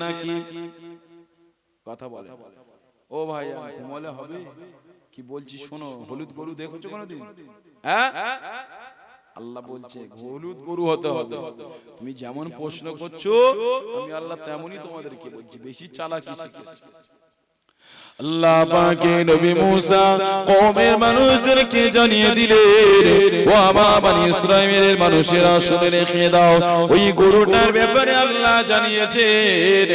নাকি? কথা বলে। ও ভাই ঘুমালে হবে কি বলছি শোনো, হলুদ গরু দেখেছো কোনোদিন? হ্যাঁ, আল্লাহ বলছে হলুদ গরু হতে হবে। তুমি যেমন প্রশ্ন করছো আমি আল্লাহ তেমনই তোমাদেরকে বলছি, বেশি চালাকি শিখেছি। আল্লাহ পাকে নবী মুসা কওমের মানুষদেরকে জানিয়ে দিলেন, ও আমার বনি ইসরাইলের মানুষেরা শুনে রেখে দাও, ওই গরুটার ব্যাপারে আল্লাহ জানিয়েছেন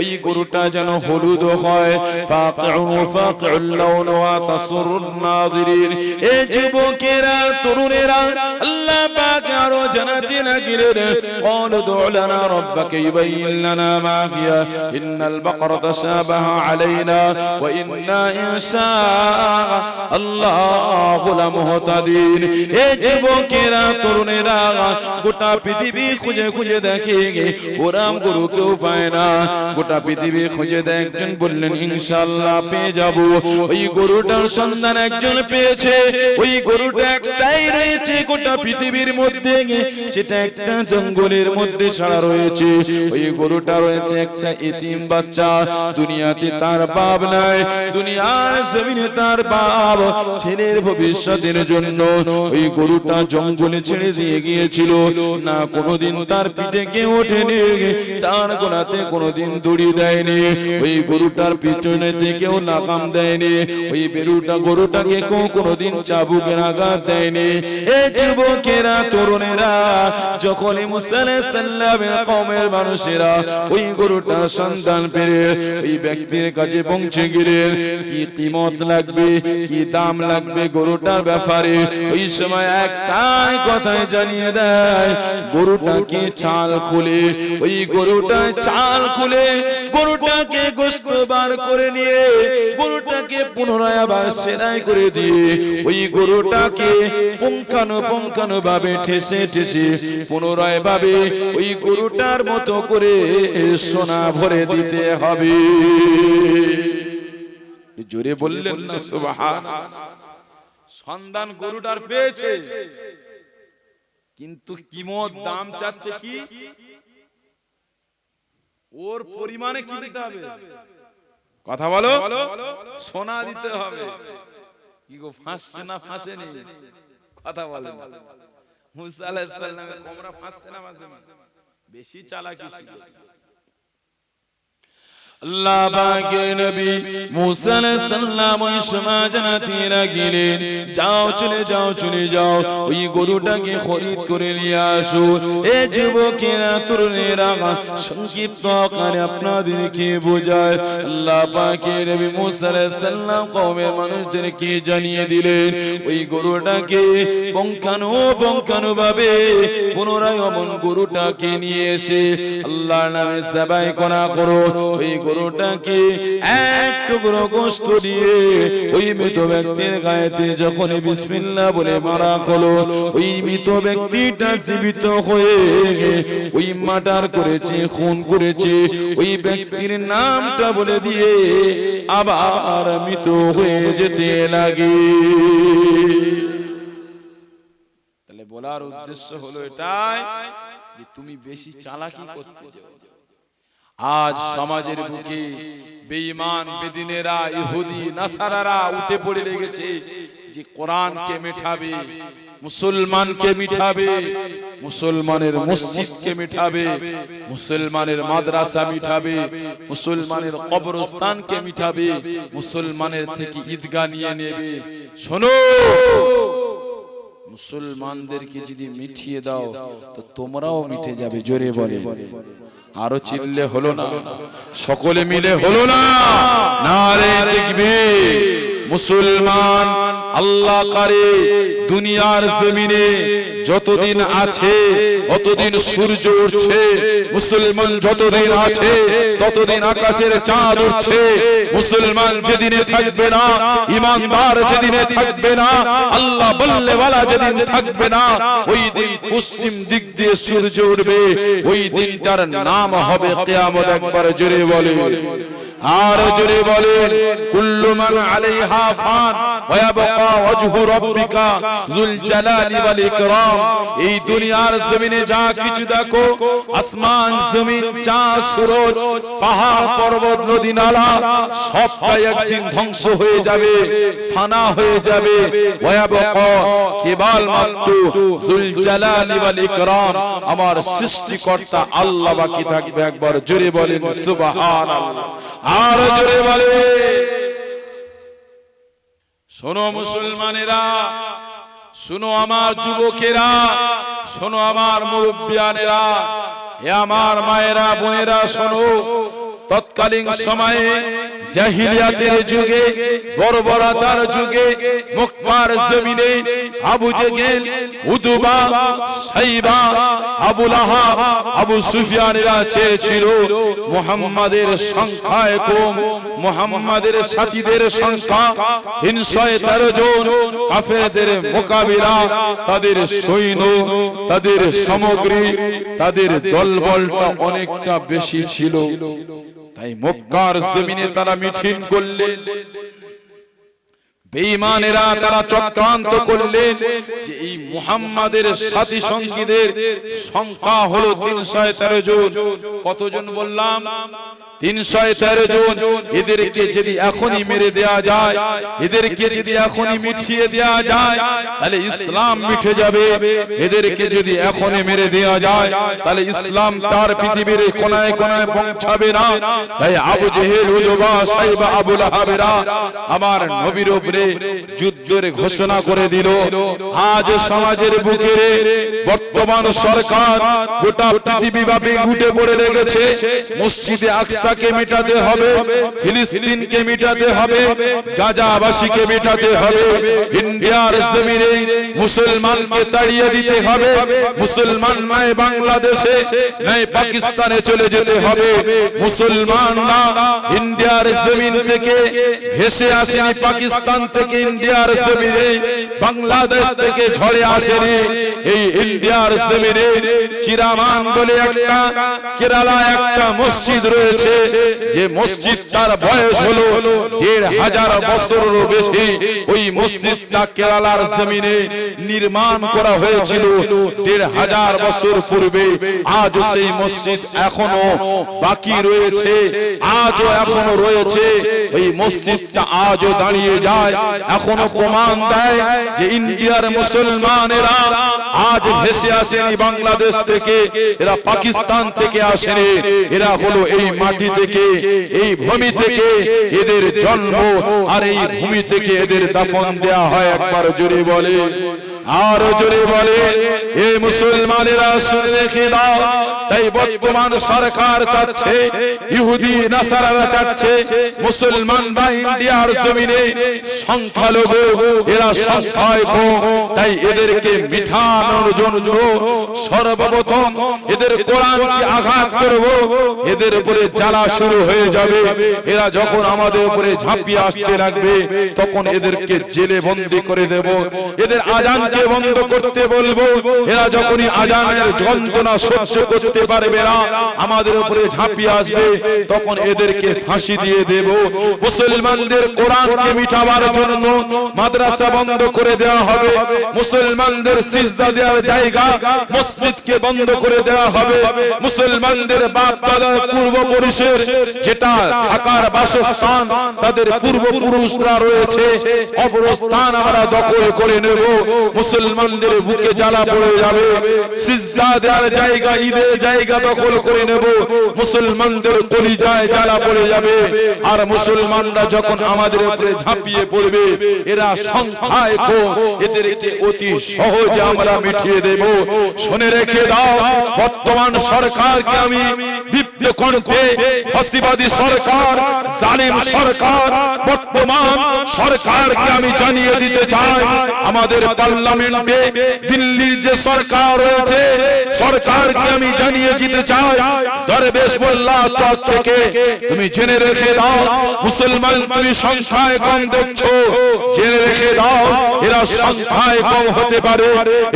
ওই গরুটা যেন হলুদ হয়, ফাকিউল লাউন ওয়া তাসুরুন নাযিরিন। এই যুবকেরা তরুণেরা আল্লাহ পাক আরো জানাতে লাগলেন, ক্বালু দু'ু লানা রাব্বাকা ইউবাইয়িন লানা মা হিয়া ইন্নাল বাকরা তাশাবাহা আলাইনা ওয়া ইন্না ইনশাআল্লাহু লামুহতাদিন। এই যুবকেরা তরুণেরা গোটা পৃথিবী খুঁজে খুঁজে দেখে, ওরাম গরু কেউ পায় না। গোটা পৃথিবী খুঁজে দেখছেন, বললেন ইনশাআল্লাহ পেয়ে যাব। ওই গরুটার সন্ধান একজন পেয়েছে। ওই গরুটা একটাই রয়েছে গোটা পৃথিবীর মধ্যে, সেটা একটা জঙ্গলের মধ্যে ছাড়া রয়েছে। ওই গরুটা রয়েছে একটা এতিম বাচ্চা, দুনিয়াতে তার বাপ নাই, দুনিয়ার জমিনে তার বাপ ছেলের ভবিষ্যতের জন্য ওই গরুটা জঙ্গলে ছেড়ে দিয়ে গিয়েছিল। না কোনোদিন তার পিঠে কেউ ওঠেনি, তার গলাতে কোনোদিন দড়ি দেয়নি, ওই গরুটার পিছনেতে কেউ লাগাম দেয়নি, ওই গরুটাকে কেউ কোনোদিন চাবুকের আঘাত দেয়নি। এই যুবকেরা তরুণেরা যখন মুসা আলাইহিস সালামের কওমের মানুষেরা ওই গরুটার সন্ধান পেয়ে ওই ব্যক্তির কাছে পৌঁছে গেলেন, কি কিমত লাগবে, কি দাম লাগবে গরুটার ব্যাপারে, ওই সময় একটাই কথাই জানিয়ে দেয়, গরুটাকে ছাল খুলে, ওই গরুটার ছাল খুলে গরুটাকে গোশত বার করে নিয়ে গরুটাকে পুনরায় আবার সেলাই করে দিয়ে ওই গরুটাকে পুঙ্খানু ভাবে ঠেসে ঠেসে পুনরায় ভাবে ওই গরুটার মতো করে সোনা ভরে দিতে হবে। জোরে বললেন না সুবহানাল্লাহ। সন্ধান গরুটার পেয়েছে, কিন্তু কিমত দাম চাচ্ছে কি, ওর পরিমাণে কি দিতে হবে? কথা বলো, সোনা দিতে হবে। কি গো ফাঁসছে না ফাঁসেনি? কথা বলেন। মুসা আলাইহিস সালামের কোমরা ফাঁসছে না মাঝে মাঝে? বেশি চালাকি শিখেছে। আল্লাহ পাকের নবী মুসা আলাইহিস সালাম ওই সময় জানাতে লাগলেন, যাও চলে যাও ওই গরুটাকে খরিদ করে নিয়ে আসো। এই যুবকেরা তরুণেরা সংক্ষিপ্ত আকারে আপনাদেরকে বোঝায়, আল্লাহ পাকের নবী মুসা আলাইহিস সালাম কওমের মানুষদেরকে জানিয়ে দিলেন, ওই গরুটাকে পুঙ্খানু ভাবে পুনরায় অমন গরুটাকে নিয়ে এসে আল্লাহর নামে জবাই করা করো। ওই গরুটাকে এক টুকরো গোশত দিয়ে ওই মৃত ব্যক্তির গায়েতে যখন বিসমিল্লাহ বলে মারা হলো, ওই মৃত ব্যক্তিটা জীবিত হয়ে ওই মার্ডার করেছে, খুন করেছে, ওই ব্যক্তির নামটা বলে দিয়ে আবার মৃত হয়ে যেতে লাগে। তাহলে বলার উদ্দেশ্য হলো এটাই যে তুমি বেশি চালাকি করতে যাও। আজ সমাজের বুকে বেঈমান বেদিনেরা, ইহুদি নাসারারা উঠে পড়ে লেগেছে যে কোরআনকে মিঠাবে, মুসলমানকে মিঠাবে, মুসলমানের মসজিদকে মিঠাবে, মুসলমানের মাদ্রাসা মিঠাবে, মুসলমানের কবরস্থানকে মিঠাবে, মুসলমানের থেকে ঈদগাহ নিয়ে নেবে। শোনো, মুসলমানদেরকে যদি মিঠিয়ে দাও তো তোমরাও মিঠে যাবে। জোরে বলে, আরো চিল্লে হলো না? সকলে মিলে হলো না? নারে তাকবীর। মুসলমান আল্লাহ করে দুনিয়ার জমিনে যতদিন আছে ততদিন সূর্য উঠছে, মুসলমান যতদিন আছে ততদিন আকাশের চাঁদ উঠছে। মুসলমান যেদিনে থাকবে না, ঈমানদার যেদিনে থাকবে না, আল্লাহ বললেওয়ালা যেদিন থাকবে না, ওই দিন পশ্চিম দিক দিয়ে সূর্য উঠবে। ওই দিনটার নাম হবে কিয়ামত। একবার জোরে বলে আর জোরে বলেন কুল্লু মান আলাইহা ফান ওয়া ইয়াবকা ওয়াজহু রাব্বিকা যুল জালালি ওয়াল ইকরাম। এই দুনিয়ার জমিনে যা কিছু দেখো, আসমান জমিন চাঁদ সূরজ পাহাড় পর্বত নদী নালা সবটাই একদিন ধ্বংস হয়ে যাবে, ফানা হয়ে যাবে। ওয়া ইয়াবকা কেবল মাত্র যুল জালালি ওয়াল ইকরাম, আমার সৃষ্টিকর্তা আল্লাহ বাকি থাকবে। একবার জোরে বলেন সুবহানাল্লাহ। আর জোরে বলে শোনো মুসলমানেরা, শোনো আমার যুবকেরা, শোনো আমার মুরব্বিয়ানেরা, এ আমার মায়েরা বোনেরা, শোনো তৎকালীন সময়ে জাহিলিয়াতের যুগে বর্বরতার যুগে মক্কার জমিনে আবু জেহেল উতবা সাইবা আবু লাহাব আবু সুফিয়ানরা চেয়েছিল মুহাম্মাদের সংখ্যায় কম, মুহাম্মাদের সাথীদের সংখ্যা 313 জন, কাফেরদের মোকাবিলা তাদের সৈন্য তাদের সামগ্রী তাদের দলবলটা অনেকটা বেশি ছিল। তাই মক্কার জমিনে তারা মিটিং করলেন, বেঈমানেরা তারা চক্রান্ত করলেন যে এই মুহাম্মাদের সাথী সঙ্গীদের সংখ্যা হলো 313 জন। কতজন বললাম? 313 জন। এদেরকে যদি এখনই মেরে দেয়া যায়, এদেরকে যদি এখনই মিটিয়ে দেয়া যায় তাহলে ইসলাম মিটে যাবে। এদেরকে যদি এখনই মেরে দেয়া যায় তাহলে ইসলাম তার পৃথিবীর কোনায় কোনায় পৌঁছাবে না। তাই আবু জেহেল উতবা সাইবা আবু লাহাবেরা আমার নবীর উপরে যুদ্ধের ঘোষণা করে দিল। আজ সমাজের বুকে বর্তমান সরকার গোটা পৃথিবীব্যাপী উঠে পড়ে লেগেছে, মসজিদে আকসাকে মিটাতে হবে, ফিলিস্তিনকে মিটাতে হবে, গাজাবাসীকে মিটাতে হবে, ইন্ডিয়ার জমিনে মুসলমানকে তাড়িয়ে দিতে হবে, মুসলমান নয় বাংলাদেশে নয় পাকিস্তানে চলে যেতে হবে। মুসলমানরা ইন্ডিয়ার জমিন থেকে ভেসে আসেনি, পাকিস্তান থেকে ইন্ডিয়ার জমিনে, বাংলাদেশ থেকে ঝড়ে আসেনি। এই ইন্ডিয়ার জমিনে চিরামান বলে একটা কেরালা একটা মসজিদ রয়েছে, যে মসজিদটার বয়স হলো 1500 বছরেরও বেশি। ওই মসজিদটা কেরালার জমিনে নির্মাণ করা হয়েছিল 1500 বছর পূর্বে। আজ সেই মসজিদ এখনো বাকি রয়েছে, আজও এখনো রয়েছে। এই মসজিদটা আজও দাঁড়িয়ে যায়, এখনো প্রমাণ দেয় যে ইন্ডিয়ার মুসলমানেরা আজ ভেসে আসেনি বাংলাদেশ থেকে, এরা পাকিস্তান থেকে আসেনি, এরা হলো এই মাটি থেকে, এই ভূমি থেকে এদের জন্ম, আর এই ভূমি থেকে এদের দাফন দেয়া হয়। একবার জোরে বলে, আর জোরে বলে এই মুসলমানেরা শুনে রেখে দাও। তাই বর্তমান সরকার চাচ্ছে, ইহুদি নাসারারা চাচ্ছে মুসলমানরা ইন্ডিয়ার জমিনে সংখ্যালঘু, এরা সংখ্যায় কম। তাই এদেরকে মিঠানোর জন্য সর্বপ্রথম এদের কোরআনকে আঘাত করব, এদের উপরে জ্বালা শুরু হয়ে যাবে। এরা যখন আমাদের উপরে ঝাঁপিয়ে আসতে লাগবে তখন এদেরকে জেলে বন্দী করে দেব, এদের আজানকে বন্ধ করতে বলবো। এরা যখনই আজানের যন্ত্রণা সহ্য করতে পারবে না, আমাদের উপরে ঝাঁপিয়ে আসবে, তখন এদেরকে ফাঁসি দিয়ে দেব। মুসলমানদের কোরআনকে মিটাবার জন্য মাদ্রাসা বন্ধ করে দেওয়া হবে, মুসলমানদের সিজদা দেওয়ার জায়গা মসজিদকে বন্ধ করে দেওয়া হবে, মুসলমানদের বাপ দাদার পূর্বপুরুষের যেটা থাকার বাসস্থান তাদের পূর্বপুরুষরা রয়েছে, কবরস্থান আমরা দখল করে নেব। মুসলমানদের বুকে জ্বালা পড়ে যাবে, সিজদা দেওয়ার জায়গা ঈদের জায়গা দখল করে নেব, মুসলমানদের কলিজায় জ্বালা পড়ে যাবে। আর মুসলমানরা যখন আমাদের উপরে ঝাঁপিয়ে পড়বে, এরা সংখ্যায় কম, এদেরকে অতি সহজে আমরা মিটিয়ে দেব। শুনে রেখে দাও, বর্তমান সরকারকে আমি দীপ্ত কণ্ঠে, ফ্যাসিবাদী সরকার, জালিম সরকার, বর্তমান সরকারকে আমি জানিয়ে দিতে চাই, আমাদের পার্লামেন্টে দিল্লির যে সরকার রয়েছে, সরকারকে আমি জানিয়ে দিতে চাই, দরবেশ মোল্লা চক থেকে তুমি জেনে রেখে দাও, মুসলমান তুমি সংখ্যায় কম দেখছো, জেনে রেখে দাও এরা সংখ্যায় কম হতে পারে,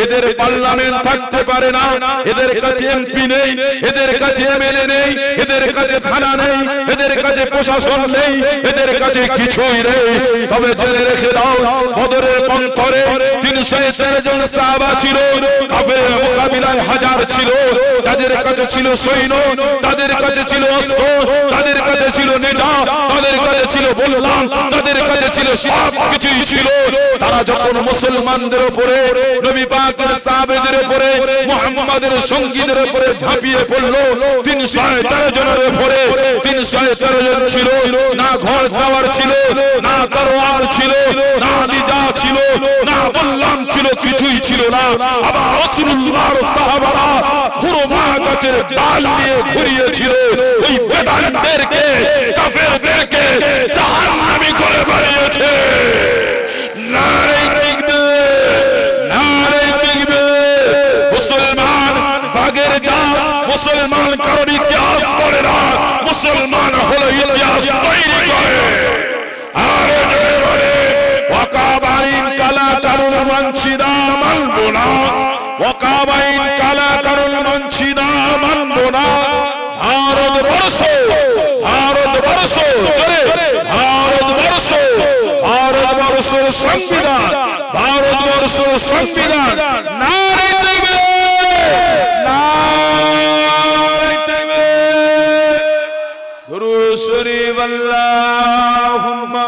এদের পার্লামেন্ট থাকতে পারে না, এদের কাছে এমপি নেই, এদের কাছে এমএলএ নেই, এদের কাছে থানা নেই, এদের কাছে প্রশাসন নেই, এদের কাছে কিছুই নেই। তবে জেনে রেখে দাও, বদরের প্রান্তরে 304 জন সাহাবা ছিল, কাফেরের মোকাবিলায় হাজার ছিল। তাদের কাছে ছিল সৈন্য, তাদের কাছে ছিল অস্ত্র, তাদের কাছে ছিল নেজা, তাদের কাছে ছিল বললাম, তাদের কাছে ছিল সব কিছুই ছিল। তারা যখন মুসলমানদের উপরে, নবী পাকের সাহাবাদের উপরে, মুহাম্মাদের সঙ্গীদের উপরে ঝাঁপিয়ে পড়ল, 313 জনের উপরে, 313 জন ছিল না, ঘর সাওয়ার ছিল না, তরোয়ার ছিল না, নিজা ছিল না, বললাম ছিল, কিছুই ছিল না। আবার রাসূলুল্লাহর সাহাবারা খুরমা গাছের ডাল নিয়ে ঘুরিয়েছিল ওই বেদান্তদেরকে, কাফেরদেরকে জাহান্নামী করে বানিয়েছে। নারে তাকবীর, নারে তাকবীর। মুসলমান বাগের জাত, মুসলমান কারোর ইতিহাস করে না, মুসলমান হলো ইতিহাস তৈরি করে। আর জয় বলে ওয়াকাবাইন কালা কারুল মানছিনা মানবো না, ওয়াকাবাইন কালা কারুল মানছিনা মানবো না। ভারতবর্ষ, ভারতবর্ষ, ভারতবর্ষ, ভারতবর্ষের সংবিধান, ভারতবর্ষের সংবিধান। নারে তাকবীর, নারে তাকবীর। দুরূদ শরীফ আল্লাহুম্মা